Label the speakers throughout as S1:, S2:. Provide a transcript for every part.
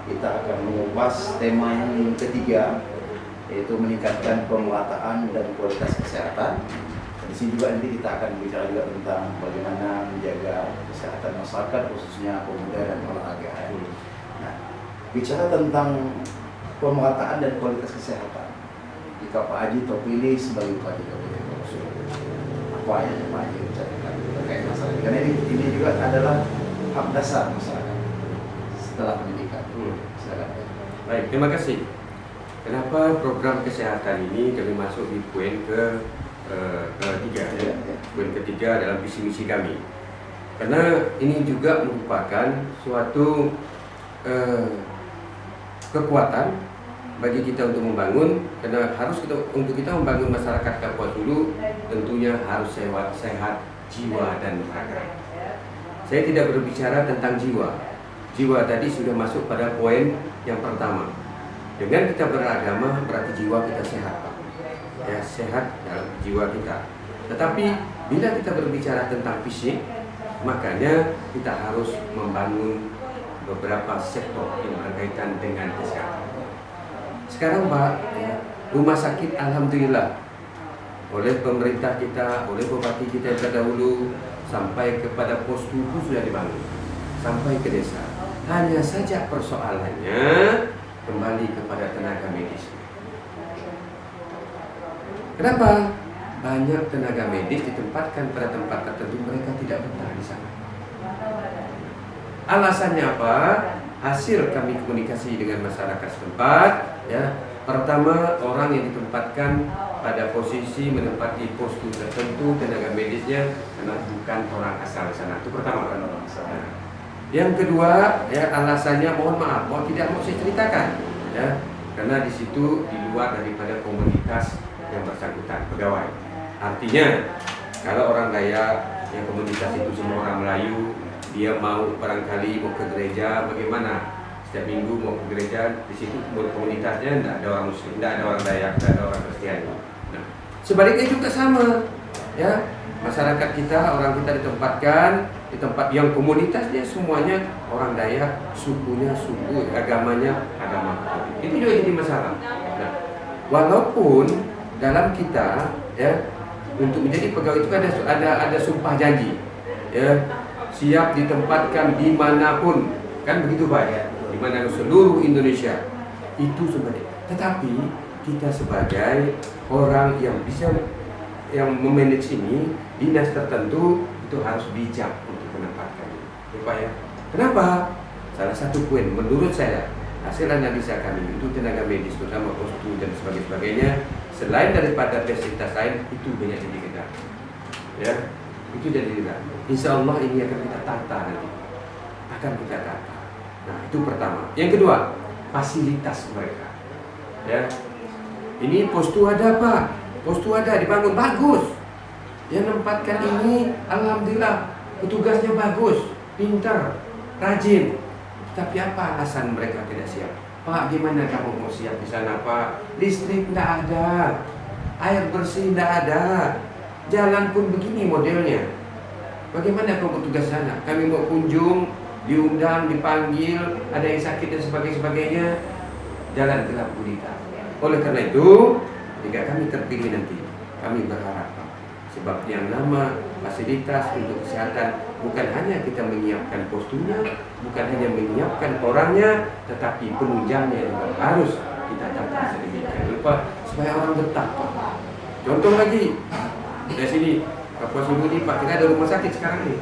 S1: kita akan mengupas tema yang ketiga, yaitu meningkatkan pemerataan dan kualitas kesehatan. Di sini juga nanti kita akan bicara juga tentang bagaimana menjaga kesehatan masyarakat, khususnya pemuda dan olahraga. Nah, bicara tentang pemerataan dan kualitas kesehatan, jika Pak Haji terpilih sebagai Bupati Kabupaten Wonosobo, apa yang Pak Haji bicarakan terkait masalah ini? Karena ini juga adalah hak dasar masyarakat setelah pendidikan. Silakan.
S2: Baik, terima kasih. Kenapa program kesehatan ini kami masuk di poin ketiga? Poin ketiga dalam visi misi kami. Karena ini juga merupakan suatu kekuatan bagi kita untuk membangun, karena untuk kita membangun masyarakat Kapuas Hulu tentunya harus sehat jiwa dan raga. Saya tidak berbicara tentang jiwa. Jiwa tadi sudah masuk pada poin yang pertama. Dengan kita beragama berarti jiwa kita sehat, Pak. Ya, sehat dalam jiwa kita. Tetapi bila kita berbicara tentang fisik, makanya kita harus membangun beberapa sektor yang berkaitan dengan kesehatan. Sekarang Pak, ya, rumah sakit alhamdulillah oleh pemerintah kita, oleh bupati kita yang terdahulu sampai kepada pos tubuh sudah dibangun sampai ke desa. Hanya saja persoalannya kembali kepada tenaga medis. Kenapa? Banyak tenaga medis ditempatkan pada tempat tertentu, mereka tidak betah di sana. Alasannya apa? Hasil kami komunikasi dengan masyarakat setempat, ya. Pertama, orang yang ditempatkan pada posisi menempati postur tertentu tenaga medisnya karena bukan orang asal sana. Itu pertama. Yang kedua, ya, alasannya mohon maaf, tidak mau saya ceritakan, ya, karena di situ di luar daripada komunitas yang bersangkutan pegawai. Artinya, kalau orang Dayak yang komunitas itu semua orang Melayu, dia mau barangkali mau ke gereja, bagaimana? Setiap minggu mau ke gereja, di situ komunitasnya tidak ada orang Muslim, tidak ada orang Dayak, tidak ada orang Kristiani. Nah, sebaliknya juga sama, ya. Masyarakat kita, orang kita ditempatkan di tempat yang komunitasnya semuanya orang Dayak, sukunya suku, agamanya agama. Itu juga jadi masalah. Nah, walaupun dalam kita, ya, untuk menjadi pegawai itu ada sumpah janji, ya, siap ditempatkan dimanapun, kan begitu Pak, ya, di mana seluruh Indonesia itu sebenarnya. Tetapi kita sebagai orang yang bisa yang memanage ini, dinas tertentu itu harus bijak untuk menempatkannya, ya Pak, ya. Kenapa? Salah satu poin menurut saya hasil analisa kami itu tenaga medis terutama postur dan sebagainya, selain daripada fasilitas lain itu banyak jadi kita, ya, itu jadi kita. Insya Allah ini akan kita tata nanti, akan kita tata. Nah, itu pertama. Yang kedua, fasilitas mereka, ya. Ini postur ada Pak. Postu ada dibangun bagus. Yang menempatkan ini alhamdulillah petugasnya bagus, pintar, rajin. Tapi apa alasan mereka tidak siap? Pak, gimana kamu mau siap di sana Pak? Listrik tidak ada, air bersih tidak ada, jalan pun begini modelnya. Bagaimana kamu petugas sana? Kami mau kunjung, diundang, dipanggil, ada yang sakit dan sebagainya, jalan gelap gulita. Oleh karena itu, jika kami terpilih nanti, kami berharap, sebab yang nama fasilitas untuk kesehatan bukan hanya kita menyiapkan posturnya, bukan hanya menyiapkan orangnya, tetapi penunjangnya juga harus kita tata sedemikian rupa supaya orang betah. Contoh lagi, dari sini Kapuas Hulu ini Pak, kita ada rumah sakit sekarang ini.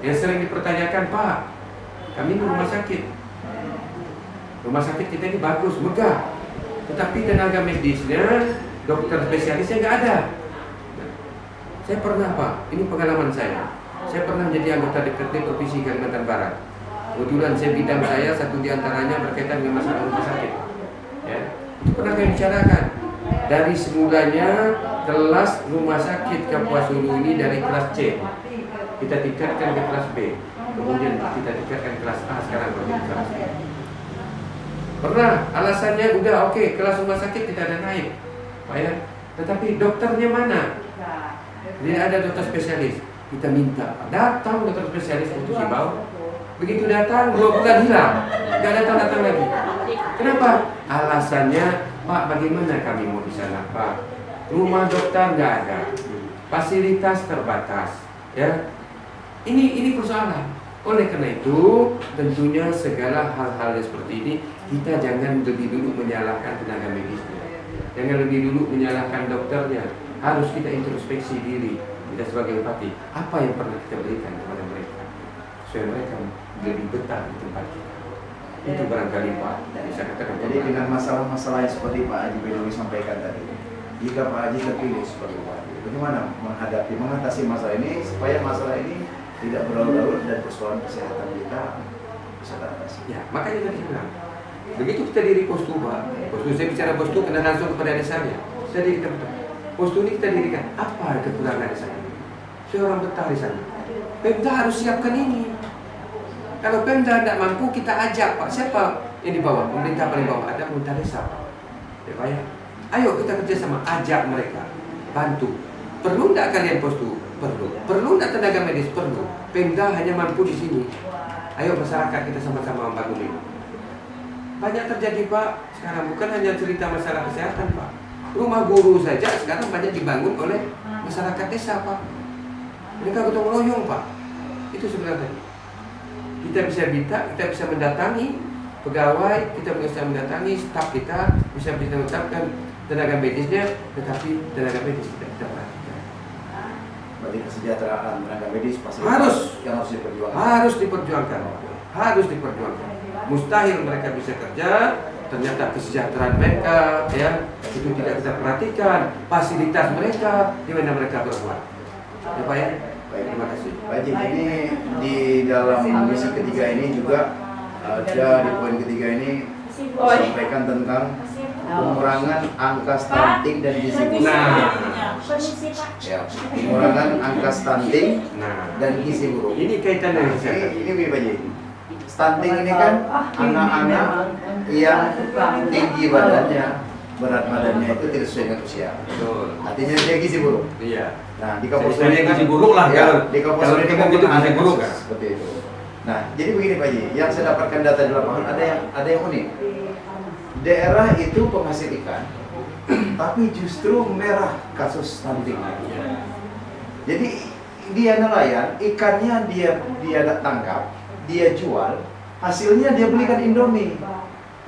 S2: Yang sering dipertanyakan, Pak, kami ini rumah sakit. Rumah sakit kita ini bagus, megah. Tetapi tenaga medisnya, dokter spesialisnya nggak ada. Saya pernah Pak, ini pengalaman saya pernah jadi anggota DPRD Provinsi Kalimantan Barat. Kebetulan bidang saya satu diantaranya berkaitan dengan masalah rumah sakit, ya. Itu pernah kami bicarakan. Dari semulanya kelas rumah sakit Kapuas Hulu ini dari kelas C, kita tingkatkan ke kelas B, kemudian kita tingkatkan kelas A, sekarang berarti kelas B. Pernah, alasannya udah oke, kelas rumah sakit tidak ada naik, Pak, ya. Tetapi dokternya mana? Tidak ada dokter spesialis. Kita minta, datang dokter spesialis untuk Simbau. Begitu datang 2 bulan hilang. nggak datang-datang lagi. Kenapa? Alasannya, Pak, bagaimana kami mau di sana, Pak? Rumah dokter nggak ada, fasilitas terbatas, ya. Ini persoalan. Oleh karena itu, tentunya segala hal-hal yang seperti ini kita jangan lebih dulu menyalahkan tenaga medisnya, jangan lebih dulu menyalahkan dokternya. Harus kita introspeksi diri kita sebagai bupati. Apa yang pernah kita berikan kepada mereka supaya mereka lebih betah di tempat kita. Itu barangkali Pak bisa katakan.
S1: Jadi dengan masalah-masalah yang seperti Pak Haji Baidowi sampaikan tadi, jika Pak Haji terpilih sebagai bupati, bagaimana mengatasi masalah ini supaya masalah ini tidak berlarut-larut dan persoalan kesehatan kita bisa teratasi.
S2: Ya, makanya tadi bilang, begitu kita diri postu Pak, postu saya bicara postu kena langsung kepada desanya. Saya dirikan postu ini kita dirikan. Apa kekurangan di sana? Saya orang betah di sana. Pemda harus siapkan ini. Kalau Pemda tidak mampu, kita ajak Pak. Siapa yang di bawah? Pemerintah paling bawah ada pemerintah desa Pak. Ya Pak ya. Ayo kita kerjasama, ajak mereka, bantu. Perlu tidak kalian postu? Perlu. Perlu tidak tenaga medis? Perlu. Pemda hanya mampu di sini. Ayo masyarakat kita sama-sama membangun ini. Banyak terjadi Pak. Sekarang bukan hanya cerita masalah kesehatan Pak. Rumah guru saja sekarang banyak dibangun oleh masyarakat desa Pak. Mereka gotong royong Pak. Itu sebenarnya. Kita bisa minta, kita bisa mendatangi pegawai, kita bisa mendatangi staf kita, bisa menetapkan tenaga medisnya, tetapi tenaga medis tidak kita perhatikan.
S1: Berarti kesejahteraan tenaga medis pasti
S2: Harus
S1: diperjuangkan.
S2: Harus diperjuangkan. Harus diperjuangkan. Mustahil mereka bisa kerja, ternyata kesejahteraan mereka ya itu tidak kita perhatikan. Fasilitas mereka di mana mereka berbuat. Ya Pak ya.
S1: Baik,
S2: Terima kasih.
S1: Pak Haji, ini di dalam misi ketiga ini juga ada di poin ketiga ini sampaikan tentang pengurangan angka stunting dan gizi buruk.
S2: Nah,
S1: Ya, pengurangan angka stunting
S2: nah,
S1: dan gizi buruk.
S2: ini kaitan dengan kesehatan.
S1: Ini Pak Haji. Stunting ini kan anak-anak yang tinggi badannya, berat badannya itu tidak sesuai dengan usia.
S2: Betul.
S1: Artinya dia gizi buruk.
S2: Iya.
S1: Nah, di Kabupaten
S2: Istilahnya gizi buruk lah,
S1: ya,
S2: kalau-
S1: di Kabupaten
S2: kalau
S1: ini
S2: kita
S1: kan
S2: gitu
S1: ada
S2: gizi buruk,
S1: kasus
S2: kan?
S1: seperti itu. Nah, jadi begini Pak Haji, yang saya dapatkan data di lapangan ada yang unik. Daerah itu penghasil ikan, tapi justru merah kasus stuntingnya. Jadi dia nelayan, ikannya dia tangkap, dia jual, hasilnya dia belikan Indomie.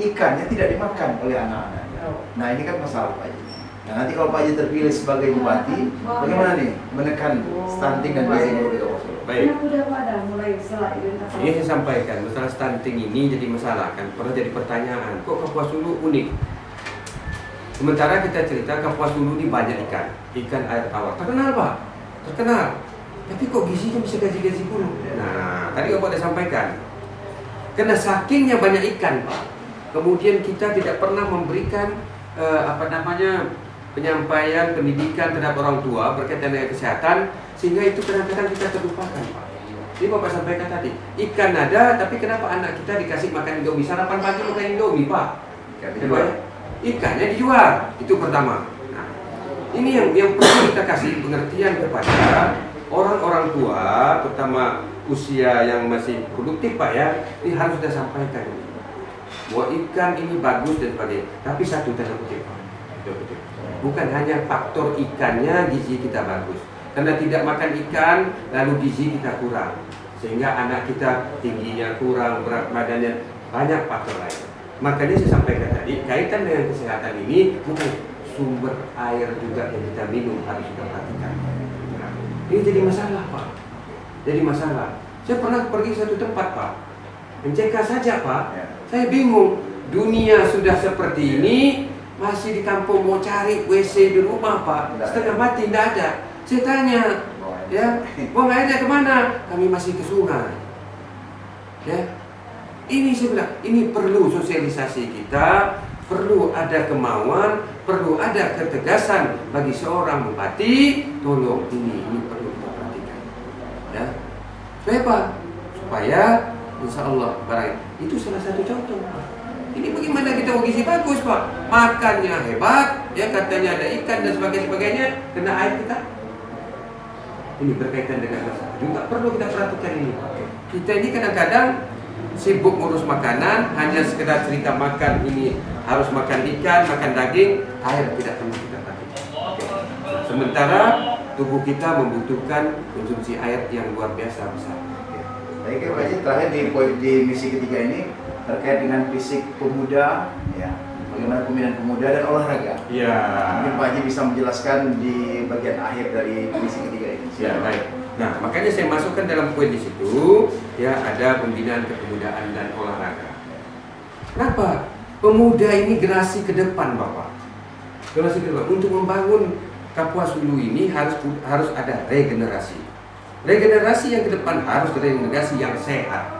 S1: Ikannya tidak dimakan oleh anak-anaknya. Nah, ini kan masalah Pak Haji. Nah, nanti kalau Pak Haji terpilih sebagai bupati, bagaimana nih menekan stunting dan gizi buruk di Kabupaten?
S2: Baik. Ini saya sampaikan, masalah stunting ini jadi masalah kan, pernah jadi pertanyaan, kok Kapuas Hulu unik? Sementara kita cerita Kapuas Hulu ini banyak ikan air tawar, terkenal Pak, terkenal. Tapi kok gizinya bisa gaji-gaji buruk? Nah, tadi Bapak sudah sampaikan, karena sakingnya banyak ikan Pak, kemudian kita tidak pernah memberikan penyampaian pendidikan terhadap orang tua berkaitan dengan kesehatan, sehingga itu kadang-kadang kita terlupakan Pak. Jadi Bapak sampaikan tadi, ikan ada, tapi kenapa anak kita dikasih makan Indomie? Sarapan pagi makan Indomie Pak. Kedua, ikannya dijual, itu pertama. Nah, ini yang perlu kita kasih pengertian kepada orang-orang tua, terutama usia yang masih produktif Pak ya, ini harus kita sampaikan bahwa ikan ini bagus dan sebagainya. Tapi satu tanda kutip Pak, bukan hanya faktor ikannya gizi kita bagus, karena tidak makan ikan lalu gizi kita kurang, sehingga anak kita tingginya kurang, berat badannya, banyak faktor lain. Makanya saya sampaikan tadi, kaitan dengan kesehatan ini bukan sumber air juga yang kita minum harus kita perhatikan. Nah, ini jadi masalah Pak, jadi masalah. Saya pernah pergi ke satu tempat Pak, MCK saja Pak, saya bingung, dunia sudah seperti ini, masih di kampung mau cari WC di rumah Pak, setengah mati tidak ada. Saya tanya, ya, buang airnya kemana? Kami masih ke sungai. Ya, ini saya bilang, ini perlu sosialisasi kita, perlu ada kemauan, perlu ada ketegasan bagi seorang bupati. Tolong ini perlu kita perhatikan. Ya, supaya apa? Supaya insya Allah barang itu salah satu contoh. Ini bagaimana kita mau gizi bagus Pak, makannya hebat, ya katanya ada ikan dan sebagainya, kena air kita. Ini berkaitan dengan masalah. Juga perlu kita perhatikan ini Pak. Kita ini kadang-kadang sibuk ngurus makanan, hanya sekedar cerita makan ini harus makan ikan, makan daging, air tidak pernah kita perhatikan. Sementara tubuh kita membutuhkan konsumsi air yang luar biasa besar.
S1: Saya kira Pak Haji terakhir di misi ketiga ini terkait dengan fisik pemuda, ya, bagaimana pembinaan pemuda dan olahraga.
S2: Ya.
S1: Mungkin Pak Haji bisa menjelaskan di bagian akhir dari misi ketiga ini.
S2: Ya, baik. Nah, makanya saya masukkan dalam poin di situ, ya, ada pembinaan kepemudaan dan olahraga. Kenapa? Pemuda ini generasi ke depan, Bapak. Generasi ke depan. Untuk membangun Kapuas Hulu ini harus ada regenerasi. Regenerasi yang ke depan harus regenerasi yang sehat.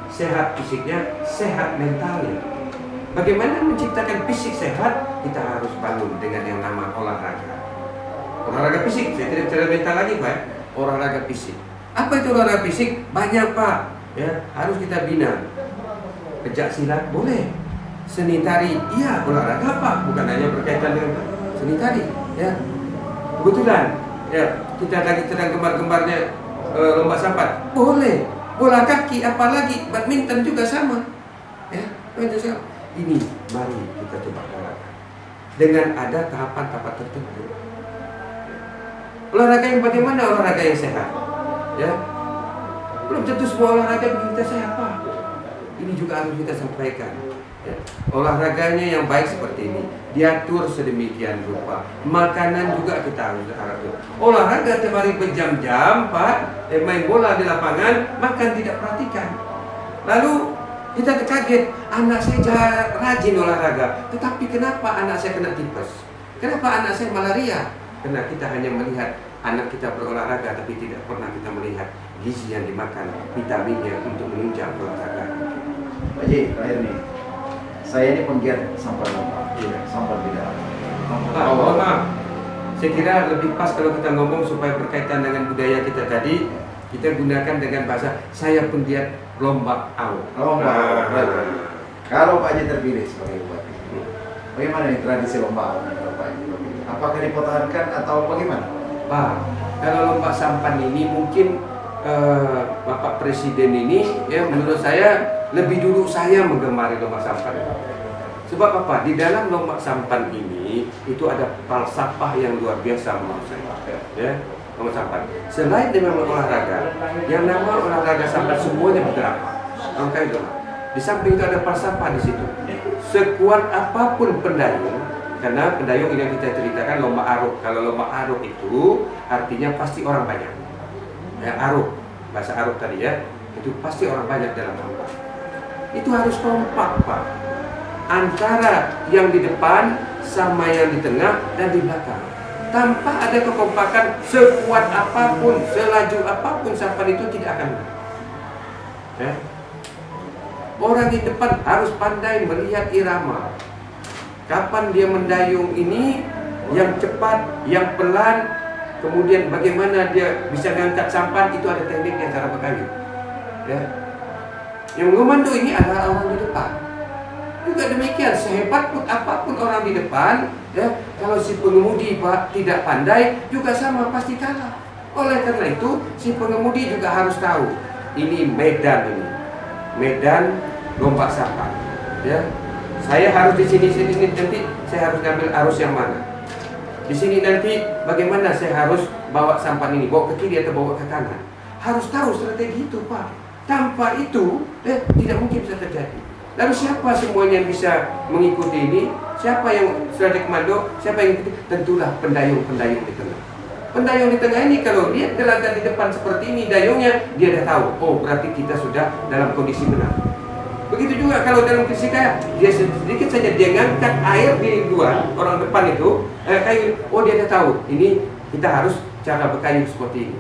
S2: Sehat fisiknya, sehat mentalnya. Bagaimana menciptakan fisik sehat? Kita harus bangun dengan yang nama olahraga. Olahraga fisik, saya tidak bicara mental lagi, Pak. Olahraga fisik. Apa itu olahraga fisik? Banyak, Pak. Ya, harus kita bina. Pencak silat boleh. Seni tari, iya. Olahraga apa? Bukan hanya berkaitan dengan seni tari, ya. Kebetulan, ya, kita lagi sedang gemar-gemarnya lomba sampan, boleh. Bola kaki, apalagi badminton juga sama, ya. Itu sama. Ini mari kita coba olahraga dengan ada tahapan-tahapan tertentu. Olahraga yang bagaimana? Olahraga yang sehat, ya. Belum tentu semua olahraga kita sehat, Pak. Ini juga harus kita sampaikan, ya. Olahraganya yang baik seperti ini diatur sedemikian rupa. Makanan juga kita harus atur. Olahraga tiap hari berjam-jam, Pak, main bola di lapangan, makan tidak perhatikan. Lalu kita terkaget, anak saya rajin olahraga, tetapi kenapa anak saya kena tipes? Kenapa anak saya malaria? Karena kita hanya melihat anak kita berolahraga, tapi tidak pernah kita melihat gizi yang dimakan, vitaminnya untuk menunjang olahraga.
S1: Pak Haji, terakhir nih, saya ini penggiat sampah lomba, sampah tidak.
S2: Mohon maaf, saya kira lebih pas kalau kita ngomong supaya berkaitan dengan budaya kita tadi, kita gunakan dengan bahasa saya penggiat lomba awal.
S1: Lomba awal. Kalau Pak Haji terpilih sebagai bupati, bagaimana nih tradisi lomba awal kalau Pak Haji terpilih? Apakah dipertahankan atau bagaimana?
S2: Pak, kalau lomba sampan ini mungkin Bapak Presiden ini, ya, menurut saya lebih dulu saya menggemari lomba sampan. Sebab apa? Di dalam lomba sampan ini itu ada falsafah yang luar biasa menurut saya, ya. Lomba sampan. Selain dengan olahraga, yang nama olahraga sampan semuanya bergerak. Angka itu. Di samping itu ada falsafah di situ. Sekuat apapun pendayung, karena pendayung yang kita ceritakan lomba aruk. Kalau lomba aruk itu artinya pasti orang banyak. Ya, aruk, bahasa aruk tadi, ya, itu pasti orang banyak dalam lomba. Itu harus kompak, Pak, antara yang di depan sama yang di tengah dan di belakang. Tanpa ada kekompakan, sekuat apapun, selaju apapun sampan itu tidak akan. Ya. Orang di depan harus pandai melihat irama. Kapan dia mendayung ini, yang cepat, yang pelan, kemudian bagaimana dia bisa mengangkat sampan, itu ada tekniknya cara berkayu. Ya. Yang mengomando ini adalah orang di depan. Juga demikian, sehebat pun apapun orang di depan, ya, kalau si pengemudi, Pak, tidak pandai, juga sama, pasti kalah. Oleh karena itu, si pengemudi juga harus tahu, ini medan lomba sampan. Ya, saya harus di sini nanti saya harus ngambil arus yang mana. Di sini nanti bagaimana saya harus bawa sampan ini, bawa ke kiri atau bawa ke kanan. Harus tahu strategi itu, Pak. Tanpa itu, tidak mungkin bisa terjadi. Lalu siapa semuanya yang bisa mengikuti ini? Siapa yang sudah dikomando? Siapa yang ikuti? Tentulah pendayung-pendayung di tengah. Pendayung di tengah ini kalau lihat gelagat di depan seperti ini dayungnya, dia dah tahu, oh berarti kita sudah dalam kondisi benar. Begitu juga kalau dalam fisika, dia sedikit saja dia ngangkat air di luar, orang depan itu, kayu, oh dia dah tahu, ini kita harus cara berkayu seperti ini.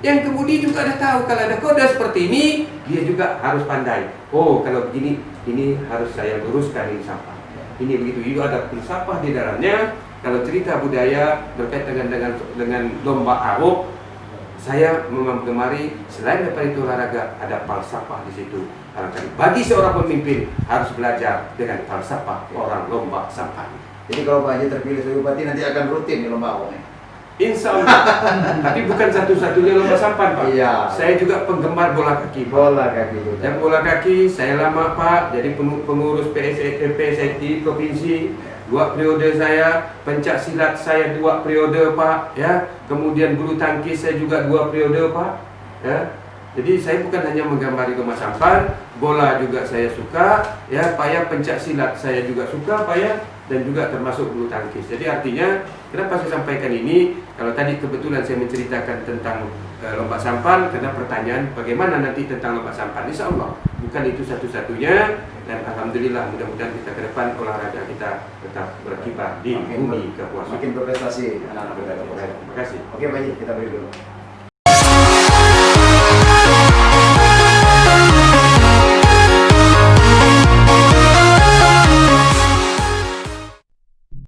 S2: Yang kemudian juga ada tahu kalau ada kode seperti ini, dia juga harus pandai. Oh, kalau begini, ini harus saya luruskan ini sampah. Ini begitu juga ada filsafah di dalamnya. Kalau cerita budaya berkaitan dengan lomba aruk, saya menggemari selain daripada itu olahraga, ada falsafah di situ. Bagi seorang pemimpin harus belajar dengan falsafah orang lomba sampan.
S1: Jadi kalau Pak Haji terpilih sebagai bupati nanti akan rutin di lomba awalnya.
S2: Insya Allah. Tapi bukan satu-satunya lomba sampan, Pak.
S1: Iya.
S2: Saya juga penggemar bola kaki, Pak.
S1: Bola kaki juga.
S2: Yang bola kaki saya lama, Pak, jadi pengurus PSSI provinsi 2 periode saya, pencak silat saya 2 periode, Pak, ya. Kemudian bulu tangkis saya juga 2 periode, Pak, ya. Jadi saya bukan hanya menggambari lomba sampan, bola juga saya suka, ya, Pak, ya, pencak silat saya juga suka, Pak, ya, dan juga termasuk bulu tangkis. Jadi artinya kenapa saya sampaikan ini? Kalau tadi kebetulan saya menceritakan tentang lomba sampan, karena pertanyaan bagaimana nanti tentang lomba sampan, insya Allah bukan itu satu-satunya, dan alhamdulillah mudah-mudahan kita ke depan olahraga kita tetap berkibar di bumi kekuasaan.
S1: Makin berprestasi anak-anak muda.
S2: Terima kasih.
S1: Oke, baik, kita beri dulu.